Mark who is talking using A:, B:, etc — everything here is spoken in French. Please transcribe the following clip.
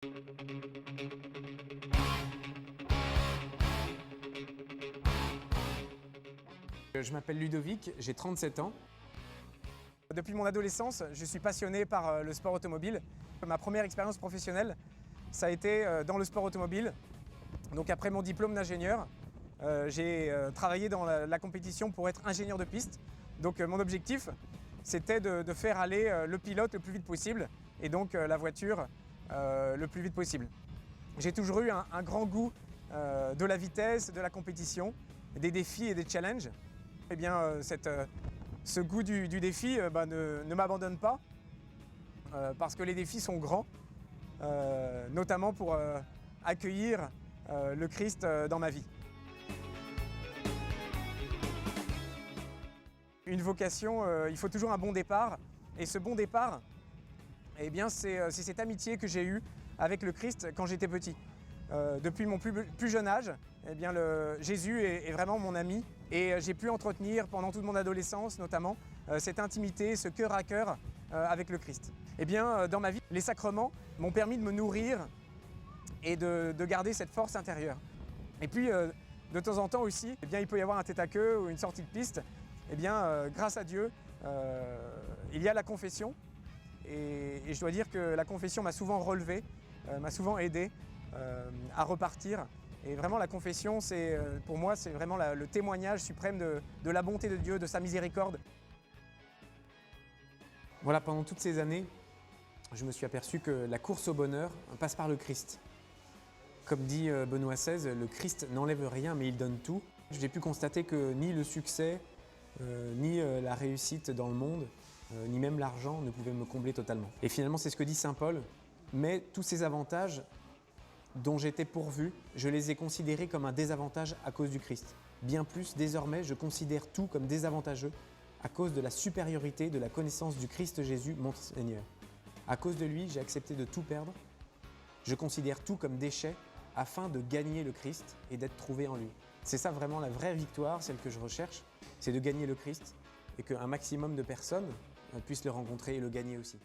A: Je m'appelle Ludovic, j'ai 37 ans.
B: Depuis mon adolescence, je suis passionné par le sport automobile. Ma première expérience professionnelle, ça a été dans le sport automobile. Donc après mon diplôme d'ingénieur, j'ai travaillé dans la compétition pour être ingénieur de piste. Donc mon objectif, c'était de faire aller le pilote le plus vite possible et donc la voiture le plus vite possible. J'ai toujours eu un grand goût de la vitesse, de la compétition, des défis et des challenges. Eh bien, ce goût du défi ne m'abandonne pas parce que les défis sont grands, notamment pour accueillir le Christ dans ma vie. Une vocation, il faut toujours un bon départ, et ce bon départ, eh bien, c'est cette amitié que j'ai eue avec le Christ quand j'étais petit. Depuis mon plus jeune âge, eh bien, Jésus est vraiment mon ami et j'ai pu entretenir pendant toute mon adolescence notamment cette intimité, ce cœur à cœur avec le Christ. Eh bien, dans ma vie, les sacrements m'ont permis de me nourrir et de garder cette force intérieure. Et puis, de temps en temps aussi, eh bien, il peut y avoir un tête-à-queue ou une sortie de piste. Eh bien, grâce à Dieu, il y a la confession et je dois dire que la confession m'a souvent relevé, m'a souvent aidé à repartir. Et vraiment la confession, pour moi, c'est vraiment le témoignage suprême de la bonté de Dieu, de sa miséricorde.
A: Voilà, pendant toutes ces années, je me suis aperçu que la course au bonheur passe par le Christ. Comme dit Benoît XVI, le Christ n'enlève rien mais il donne tout. J'ai pu constater que ni le succès, ni la réussite dans le monde, ni même l'argent ne pouvaient me combler totalement. Et finalement, c'est ce que dit saint Paul, mais tous ces avantages dont j'étais pourvu, je les ai considérés comme un désavantage à cause du Christ. Bien plus, désormais, je considère tout comme désavantageux à cause de la supériorité de la connaissance du Christ Jésus, mon Seigneur. À cause de lui, j'ai accepté de tout perdre. Je considère tout comme déchet afin de gagner le Christ et d'être trouvé en lui. C'est ça vraiment la vraie victoire, celle que je recherche, c'est de gagner le Christ et qu'un maximum de personnes puissent le rencontrer et le gagner aussi.